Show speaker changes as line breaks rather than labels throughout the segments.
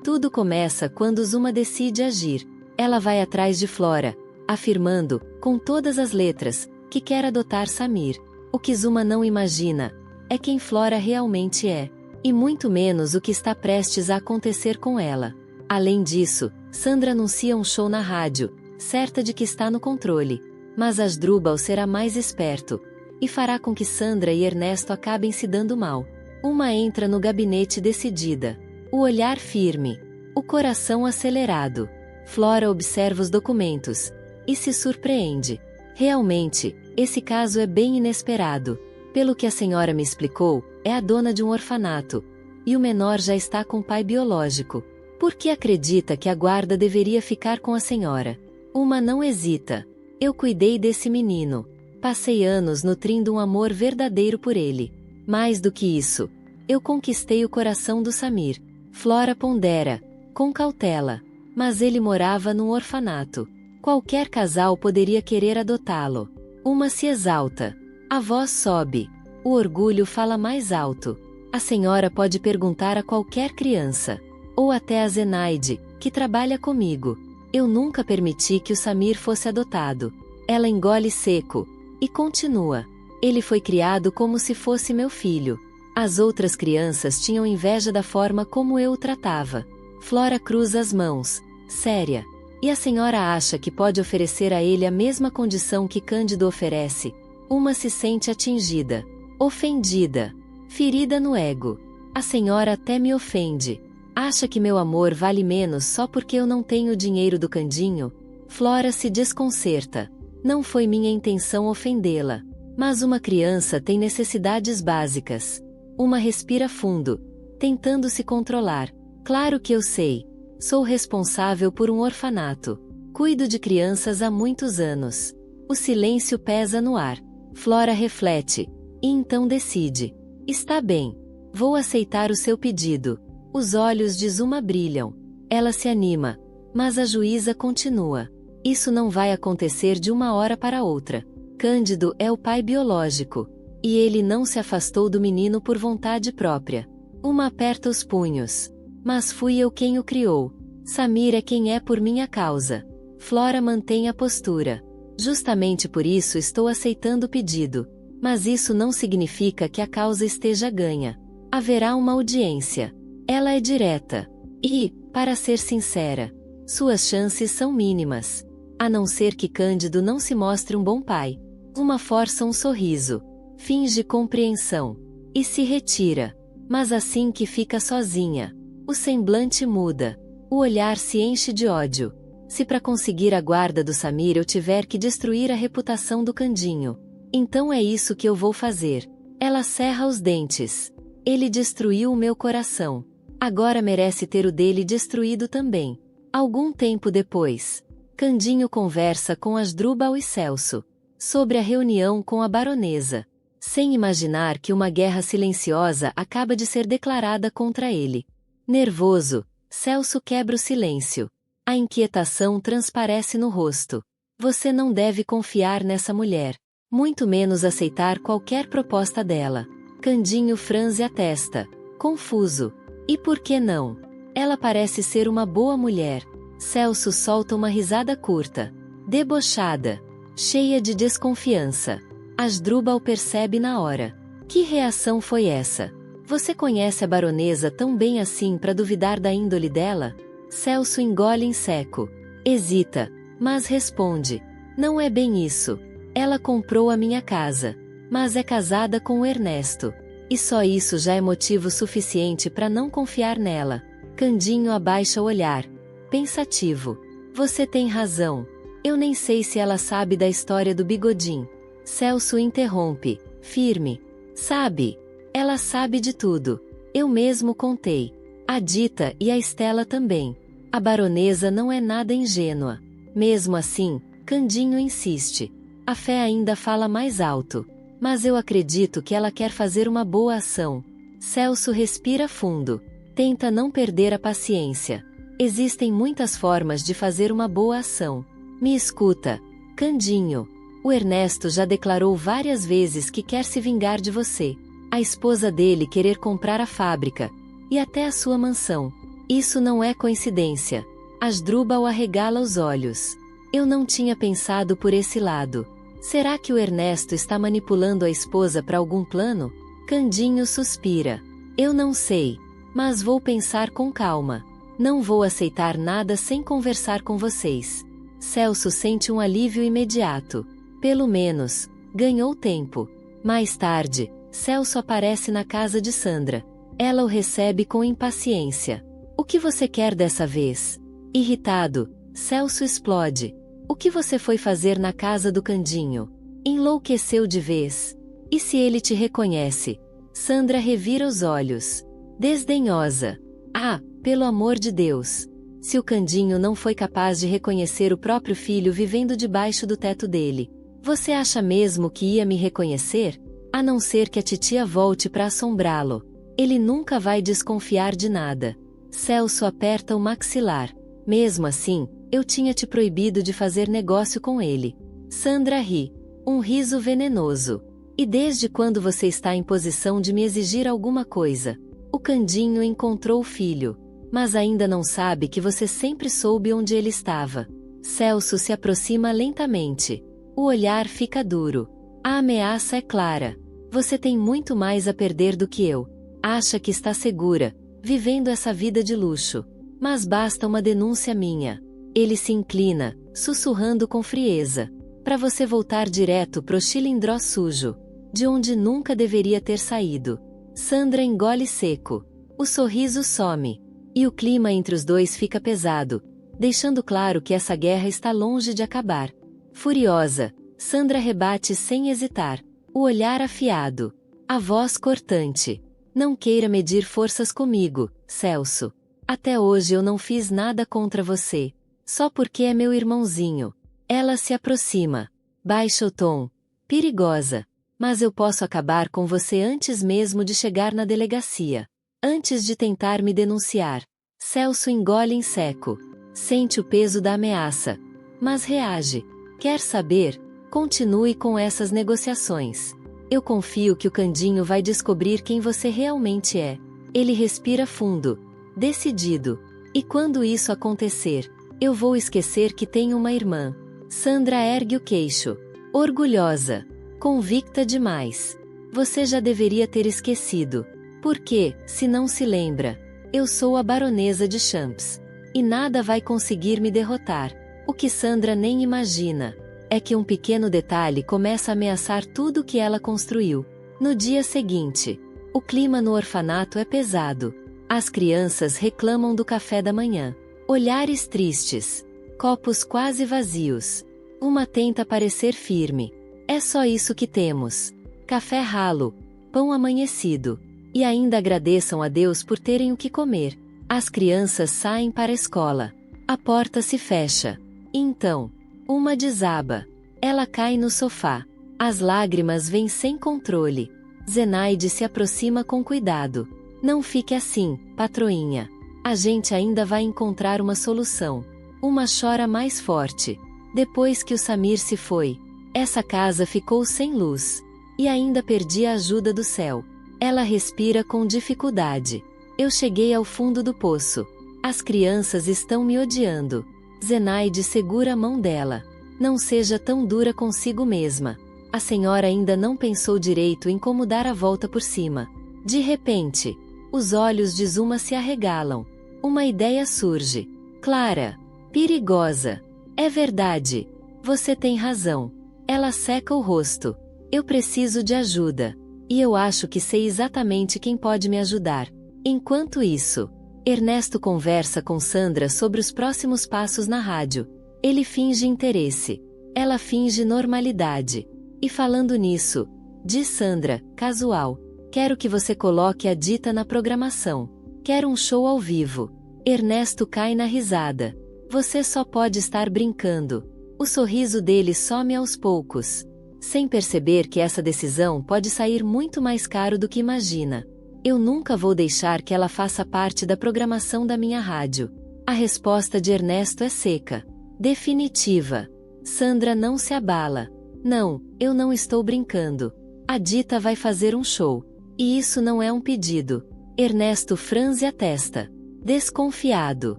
Tudo começa quando Zuma decide agir. Ela vai atrás de Flora, afirmando, com todas as letras, que quer adotar Samir. O que Zuma não imagina é quem Flora realmente é, e muito menos o que está prestes a acontecer com ela. Além disso, Sandra anuncia um show na rádio, certa de que está no controle. Mas Asdrubal será mais esperto, e fará com que Sandra e Ernesto acabem se dando mal. Uma entra no gabinete decidida, o olhar firme, o coração acelerado. Flora observa os documentos, e se surpreende. Realmente, esse caso é bem inesperado. Pelo que a senhora me explicou, é a dona de um orfanato, e o menor já está com o pai biológico. Por que acredita que a guarda deveria ficar com a senhora? Uma não hesita. Eu cuidei desse menino. Passei anos nutrindo um amor verdadeiro por ele. Mais do que isso, eu conquistei o coração do Samir. Flora pondera, com cautela. Mas ele morava num orfanato. Qualquer casal poderia querer adotá-lo. Uma se exalta. A voz sobe. O orgulho fala mais alto. A senhora pode perguntar a qualquer criança. Ou até a Zenaide, que trabalha comigo. Eu nunca permiti que o Samir fosse adotado. Ela engole seco. E continua. Ele foi criado como se fosse meu filho. As outras crianças tinham inveja da forma como eu o tratava. Flora cruza as mãos, séria. E a senhora acha que pode oferecer a ele a mesma condição que Cândido oferece? Uma se sente atingida, ofendida, ferida no ego. A senhora até me ofende. Acha que meu amor vale menos só porque eu não tenho o dinheiro do Candinho? Flora se desconcerta. Não foi minha intenção ofendê-la. Mas uma criança tem necessidades básicas. Uma respira fundo, tentando se controlar. Claro que eu sei. Sou responsável por um orfanato. Cuido de crianças há muitos anos. O silêncio pesa no ar. Flora reflete, e então decide. Está bem. Vou aceitar o seu pedido. Os olhos de Zuma brilham. Ela se anima, mas a juíza continua. Isso não vai acontecer de uma hora para outra. Cândido é o pai biológico. E ele não se afastou do menino por vontade própria. Uma aperta os punhos. Mas fui eu quem o criou. Samir é quem é por minha causa. Flora mantém a postura. Justamente por isso estou aceitando o pedido. Mas isso não significa que a causa esteja ganha. Haverá uma audiência. Ela é direta. E, para ser sincera, suas chances são mínimas. A não ser que Cândido não se mostre um bom pai. Uma força um sorriso. Finge compreensão. E se retira. Mas assim que fica sozinha, o semblante muda. O olhar se enche de ódio. Se para conseguir a guarda do Samir eu tiver que destruir a reputação do Candinho, então é isso que eu vou fazer. Ela cerra os dentes. Ele destruiu o meu coração. Agora merece ter o dele destruído também. Algum tempo depois, Candinho conversa com Asdrubal e Celso sobre a reunião com a baronesa, sem imaginar que uma guerra silenciosa acaba de ser declarada contra ele. Nervoso, Celso quebra o silêncio. A inquietação transparece no rosto. Você não deve confiar nessa mulher, muito menos aceitar qualquer proposta dela. Candinho franze a testa, confuso. E por que não? Ela parece ser uma boa mulher. Celso solta uma risada curta, debochada, cheia de desconfiança. Asdrubal percebe na hora. Que reação foi essa? Você conhece a baronesa tão bem assim para duvidar da índole dela? Celso engole em seco. Hesita, mas responde. Não é bem isso. Ela comprou a minha casa. Mas é casada com o Ernesto. E só isso já é motivo suficiente para não confiar nela. Candinho abaixa o olhar, pensativo. Você tem razão. Eu nem sei se ela sabe da história do Bigodim. Celso interrompe, firme. Sabe? Ela sabe de tudo. Eu mesmo contei. A Dita e a Estela também. A baronesa não é nada ingênua. Mesmo assim, Candinho insiste. A fé ainda fala mais alto. Mas eu acredito que ela quer fazer uma boa ação. Celso respira fundo. Tenta não perder a paciência. Existem muitas formas de fazer uma boa ação. Me escuta, Candinho. O Ernesto já declarou várias vezes que quer se vingar de você. A esposa dele querer comprar a fábrica. E até a sua mansão. Isso não é coincidência. Asdrúbal arregala os olhos. Eu não tinha pensado por esse lado. Será que o Ernesto está manipulando a esposa para algum plano? Candinho suspira. Eu não sei. Mas vou pensar com calma. Não vou aceitar nada sem conversar com vocês. Celso sente um alívio imediato. Pelo menos, ganhou tempo. Mais tarde, Celso aparece na casa de Sandra. Ela o recebe com impaciência. O que você quer dessa vez? Irritado, Celso explode. O que você foi fazer na casa do Candinho? Enlouqueceu de vez. E se ele te reconhece? Sandra revira os olhos. Desdenhosa. Ah, pelo amor de Deus. Se o Candinho não foi capaz de reconhecer o próprio filho vivendo debaixo do teto dele, você acha mesmo que ia me reconhecer? A não ser que a titia volte para assombrá-lo. Ele nunca vai desconfiar de nada. Celso aperta o maxilar. Mesmo assim, eu tinha te proibido de fazer negócio com ele. Sandra ri. Um riso venenoso. E desde quando você está em posição de me exigir alguma coisa? O Candinho encontrou o filho. Mas ainda não sabe que você sempre soube onde ele estava. Celso se aproxima lentamente. O olhar fica duro. A ameaça é clara. Você tem muito mais a perder do que eu. Acha que está segura, vivendo essa vida de luxo. Mas basta uma denúncia minha. Ele se inclina, sussurrando com frieza. Para você voltar direto pro chilindró sujo. De onde nunca deveria ter saído. Sandra engole seco. O sorriso some. E o clima entre os dois fica pesado, deixando claro que essa guerra está longe de acabar. Furiosa, Sandra rebate sem hesitar. O olhar afiado. A voz cortante. Não queira medir forças comigo, Celso. Até hoje eu não fiz nada contra você. Só porque é meu irmãozinho. Ela se aproxima. Baixa o tom. Perigosa. Mas eu posso acabar com você antes mesmo de chegar na delegacia. Antes de tentar me denunciar. Celso engole em seco. Sente o peso da ameaça. Mas reage. Quer saber? Continue com essas negociações. Eu confio que o Candinho vai descobrir quem você realmente é. Ele respira fundo. Decidido. E quando isso acontecer, eu vou esquecer que tenho uma irmã. Sandra ergue o queixo. Orgulhosa. Convicta demais. Você já deveria ter esquecido. Porque, se não se lembra, eu sou a baronesa de Champs. E nada vai conseguir me derrotar. O que Sandra nem imagina é que um pequeno detalhe começa a ameaçar tudo que ela construiu. No dia seguinte, o clima no orfanato é pesado. As crianças reclamam do café da manhã. Olhares tristes. Copos quase vazios. Uma tenta parecer firme. É só isso que temos. Café ralo. Pão amanhecido. E ainda agradeçam a Deus por terem o que comer. As crianças saem para a escola. A porta se fecha. E então, uma desaba. Ela cai no sofá. As lágrimas vêm sem controle. Zenaide se aproxima com cuidado. Não fique assim, patroinha. A gente ainda vai encontrar uma solução. Uma chora mais forte. Depois que o Samir se foi, essa casa ficou sem luz. E ainda perdi a ajuda do céu. Ela respira com dificuldade. Eu cheguei ao fundo do poço. As crianças estão me odiando. Zenaide segura a mão dela. Não seja tão dura consigo mesma. A senhora ainda não pensou direito em como dar a volta por cima. De repente, os olhos de Zuma se arregalam. Uma ideia surge. Clara. Perigosa. É verdade. Você tem razão. Ela seca o rosto. Eu preciso de ajuda. E eu acho que sei exatamente quem pode me ajudar. Enquanto isso, Ernesto conversa com Sandra sobre os próximos passos na rádio. Ele finge interesse. Ela finge normalidade. E falando nisso, diz Sandra, casual. Quero que você coloque a Dita na programação. Quero um show ao vivo. Ernesto cai na risada. Você só pode estar brincando. O sorriso dele some aos poucos. Sem perceber que essa decisão pode sair muito mais caro do que imagina. Eu nunca vou deixar que ela faça parte da programação da minha rádio. A resposta de Ernesto é seca. Definitiva. Sandra não se abala. Não, eu não estou brincando. A Dita vai fazer um show. E isso não é um pedido. Ernesto franze a testa. Desconfiado.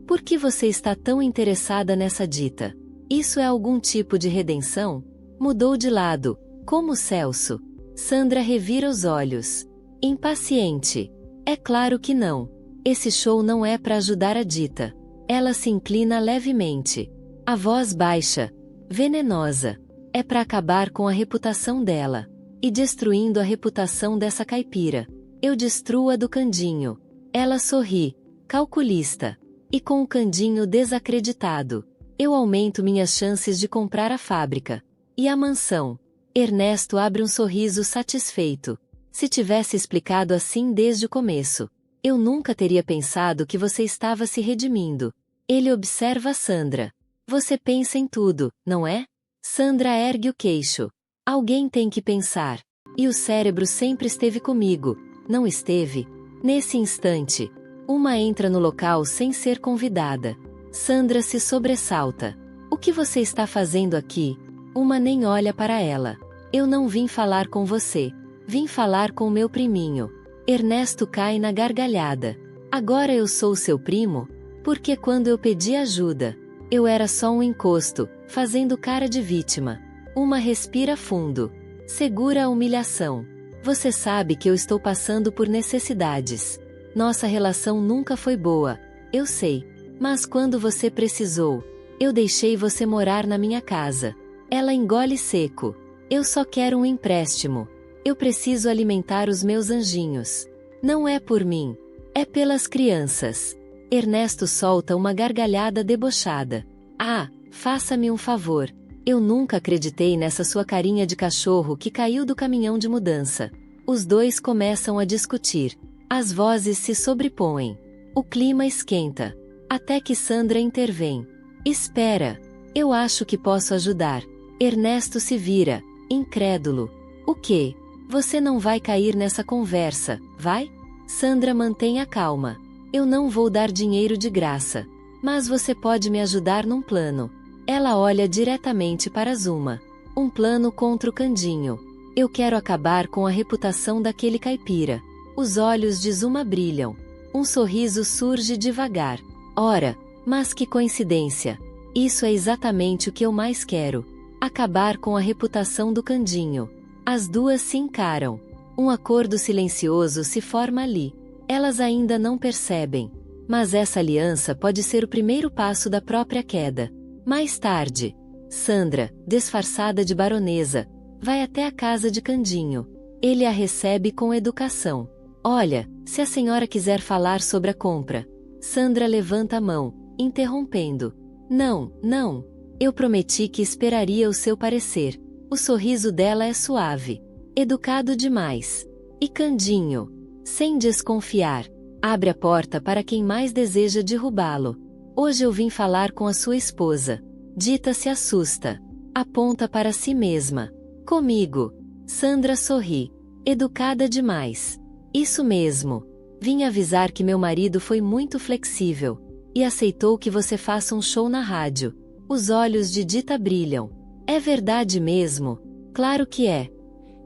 Por que você está tão interessada nessa Dita? Isso é algum tipo de redenção? Mudou de lado, como Celso. Sandra revira os olhos. Impaciente. É claro que não. Esse show não é para ajudar a Dita. Ela se inclina levemente. A voz baixa, venenosa. É para acabar com a reputação dela. E destruindo a reputação dessa caipira. Eu destruo a do Candinho. Ela sorri, calculista. E com o Candinho desacreditado, eu aumento minhas chances de comprar a fábrica. E a mansão. Ernesto abre um sorriso satisfeito. Se tivesse explicado assim desde o começo, eu nunca teria pensado que você estava se redimindo. Ele observa Sandra. Você pensa em tudo, não é? Sandra ergue o queixo. Alguém tem que pensar. E o cérebro sempre esteve comigo, não esteve? Nesse instante, uma entra no local sem ser convidada. Sandra se sobressalta. O que você está fazendo aqui? Uma nem olha para ela. Eu não vim falar com você. Vim falar com meu priminho. Ernesto cai na gargalhada. Agora eu sou seu primo? Porque quando eu pedi ajuda, eu era só um encosto, fazendo cara de vítima. Uma respira fundo. Segura a humilhação. Você sabe que eu estou passando por necessidades. Nossa relação nunca foi boa, eu sei. Mas quando você precisou, eu deixei você morar na minha casa. Ela engole seco. Eu só quero um empréstimo. Eu preciso alimentar os meus anjinhos. Não é por mim. É pelas crianças. Ernesto solta uma gargalhada debochada. Ah, faça-me um favor. Eu nunca acreditei nessa sua carinha de cachorro que caiu do caminhão de mudança. Os dois começam a discutir. As vozes se sobrepõem. O clima esquenta. Até que Sandra intervém. Espera. Eu acho que posso ajudar. Ernesto se vira, incrédulo. O quê? Você não vai cair nessa conversa, vai? Sandra mantém a calma. Eu não vou dar dinheiro de graça. Mas você pode me ajudar num plano. Ela olha diretamente para Zuma. Um plano contra o Candinho. Eu quero acabar com a reputação daquele caipira. Os olhos de Zuma brilham. Um sorriso surge devagar. Ora, mas que coincidência. Isso é exatamente o que eu mais quero. Acabar com a reputação do Candinho. As duas se encaram. Um acordo silencioso se forma ali. Elas ainda não percebem. Mas essa aliança pode ser o primeiro passo da própria queda. Mais tarde, Sandra, disfarçada de baronesa, vai até a casa de Candinho. Ele a recebe com educação. Olha, se a senhora quiser falar sobre a compra. Sandra levanta a mão, interrompendo. Não, não. Eu prometi que esperaria o seu parecer. O sorriso dela é suave. Educado demais. E Candinho, sem desconfiar, abre a porta para quem mais deseja derrubá-lo. Hoje eu vim falar com a sua esposa. Dita se assusta. Aponta para si mesma. Comigo. Sandra sorri. Educada demais. Isso mesmo. Vim avisar que meu marido foi muito flexível. E aceitou que você faça um show na rádio. Os olhos de Dita brilham. É verdade mesmo? Claro que é.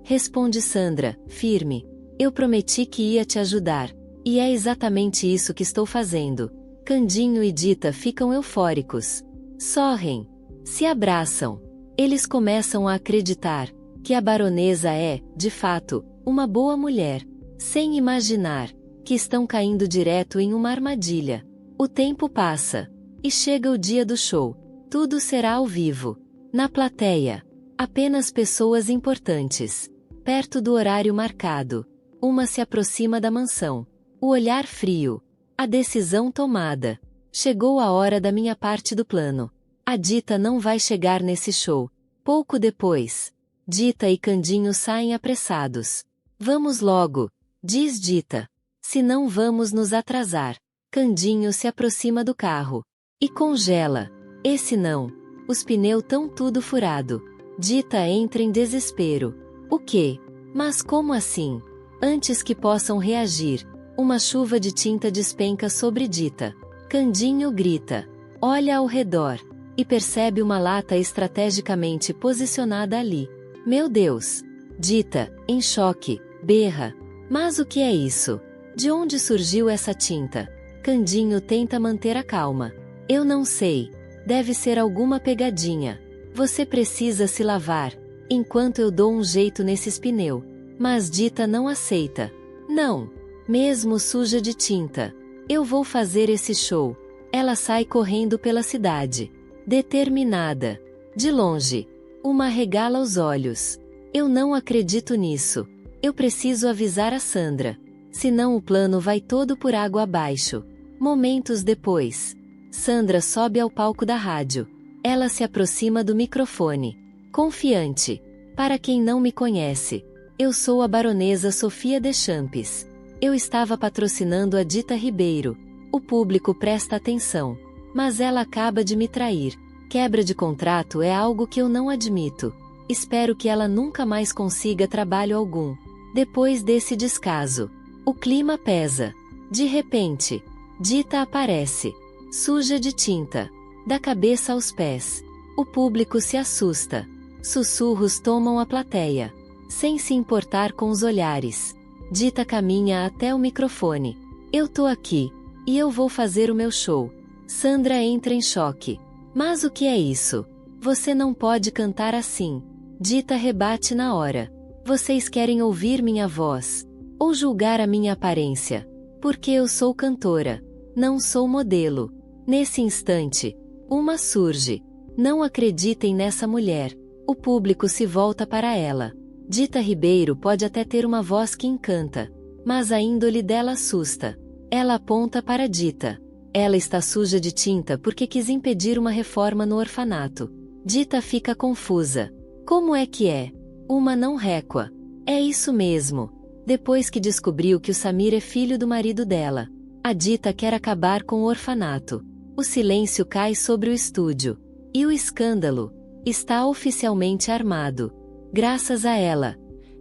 Responde Sandra, firme. Eu prometi que ia te ajudar. E é exatamente isso que estou fazendo. Candinho e Dita ficam eufóricos. Sorrem. Se abraçam. Eles começam a acreditar que a baronesa é, de fato, uma boa mulher. Sem imaginar que estão caindo direto em uma armadilha. O tempo passa. E chega o dia do show. Tudo será ao vivo. Na plateia. Apenas pessoas importantes. Perto do horário marcado. Uma se aproxima da mansão. O olhar frio. A decisão tomada. Chegou a hora da minha parte do plano. A Dita não vai chegar nesse show. Pouco depois, Dita e Candinho saem apressados. Vamos logo, diz Dita. Senão vamos nos atrasar. Candinho se aproxima do carro. E congela. Esse não. Os pneus tão tudo furado. Dita entra em desespero. O quê? Mas como assim? Antes que possam reagir, uma chuva de tinta despenca sobre Dita. Candinho grita. Olha ao redor. E percebe uma lata estrategicamente posicionada ali. Meu Deus! Dita, em choque, berra. Mas o que é isso? De onde surgiu essa tinta? Candinho tenta manter a calma. Eu não sei. Deve ser alguma pegadinha. Você precisa se lavar, enquanto eu dou um jeito nesses pneus. Mas Dita não aceita. Não. Mesmo suja de tinta. Eu vou fazer esse show. Ela sai correndo pela cidade. Determinada. De longe. Uma regala os olhos. Eu não acredito nisso. Eu preciso avisar a Sandra. Senão o plano vai todo por água abaixo. Momentos depois. Sandra sobe ao palco da rádio. Ela se aproxima do microfone. Confiante. Para quem não me conhece, eu sou a baronesa Sofia Deschamps. Eu estava patrocinando a Dita Ribeiro. O público presta atenção. Mas ela acaba de me trair. Quebra de contrato é algo que eu não admito. Espero que ela nunca mais consiga trabalho algum. Depois desse descaso, o clima pesa. De repente, Dita aparece. Suja de tinta. Da cabeça aos pés. O público se assusta. Sussurros tomam a plateia. Sem se importar com os olhares. Dita caminha até o microfone. Eu tô aqui. E eu vou fazer o meu show. Sandra entra em choque. Mas o que é isso? Você não pode cantar assim. Dita rebate na hora. Vocês querem ouvir minha voz? Ou julgar a minha aparência? Porque eu sou cantora. Não sou modelo. Nesse instante, uma surge. Não acreditem nessa mulher. O público se volta para ela. Dita Ribeiro pode até ter uma voz que encanta. Mas a índole dela assusta. Ela aponta para Dita. Ela está suja de tinta porque quis impedir uma reforma no orfanato. Dita fica confusa. Como é que é? Uma não récua. É isso mesmo. Depois que descobriu que o Samir é filho do marido dela, a Dita quer acabar com o orfanato. O silêncio cai sobre o estúdio. E o escândalo está oficialmente armado. Graças a ela.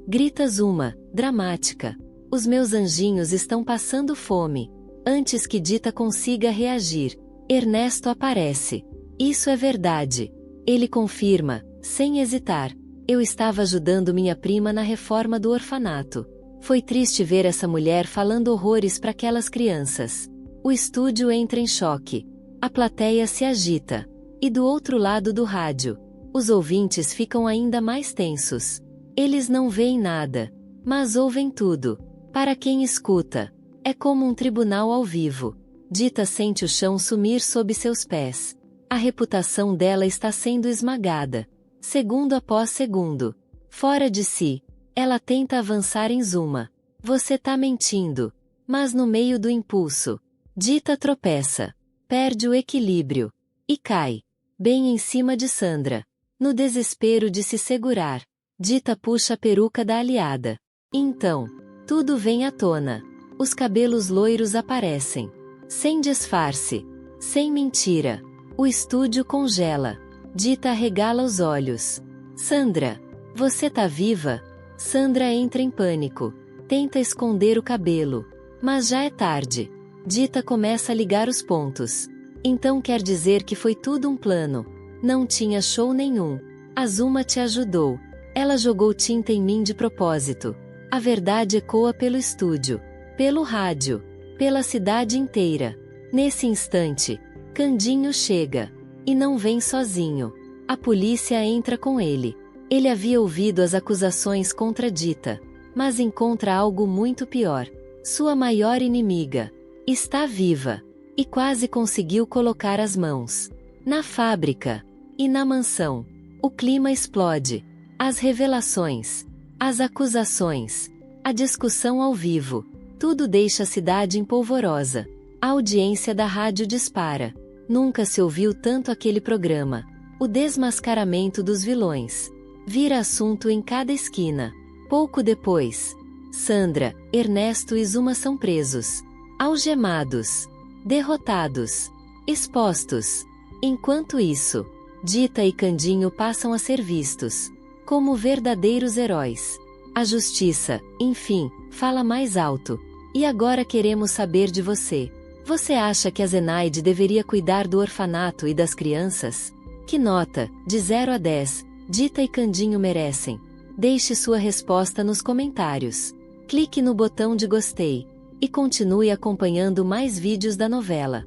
Grita Zuma, dramática. Os meus anjinhos estão passando fome. Antes que Dita consiga reagir, Ernesto aparece. Isso é verdade. Ele confirma, sem hesitar. Eu estava ajudando minha prima na reforma do orfanato. Foi triste ver essa mulher falando horrores para aquelas crianças. O estúdio entra em choque. A plateia se agita. E do outro lado do rádio, os ouvintes ficam ainda mais tensos. Eles não veem nada, mas ouvem tudo. Para quem escuta, é como um tribunal ao vivo. Dita sente o chão sumir sob seus pés. A reputação dela está sendo esmagada. Segundo após segundo. Fora de si, ela tenta avançar em Zuma. Você tá mentindo. Mas no meio do impulso, Dita tropeça. Perde o equilíbrio. E cai. Bem em cima de Sandra. No desespero de se segurar, Dita puxa a peruca da aliada. Então, tudo vem à tona. Os cabelos loiros aparecem. Sem disfarce. Sem mentira. O estúdio congela. Dita arregala os olhos. Sandra, você tá viva? Sandra entra em pânico. Tenta esconder o cabelo. Mas já é tarde. Dita começa a ligar os pontos. Então quer dizer que foi tudo um plano. Não tinha show nenhum. A Zuma te ajudou. Ela jogou tinta em mim de propósito. A verdade ecoa pelo estúdio. Pelo rádio. Pela cidade inteira. Nesse instante, Candinho chega. E não vem sozinho. A polícia entra com ele. Ele havia ouvido as acusações contra Dita. Mas encontra algo muito pior. Sua maior inimiga. Está viva. E quase conseguiu colocar as mãos. Na fábrica. E na mansão. O clima explode. As revelações. As acusações. A discussão ao vivo. Tudo deixa a cidade empolvorosa. A audiência da rádio dispara. Nunca se ouviu tanto aquele programa. O desmascaramento dos vilões. Vira assunto em cada esquina. Pouco depois, Sandra, Ernesto e Zuma são presos. Algemados. Derrotados. Expostos. Enquanto isso, Dita e Candinho passam a ser vistos como verdadeiros heróis. A justiça, enfim, fala mais alto. E agora queremos saber de você. Você acha que a Zenaide deveria cuidar do orfanato e das crianças? Que nota, de 0 a 10, Dita e Candinho merecem? Deixe sua resposta nos comentários. Clique no botão de gostei. E continue acompanhando mais vídeos da novela.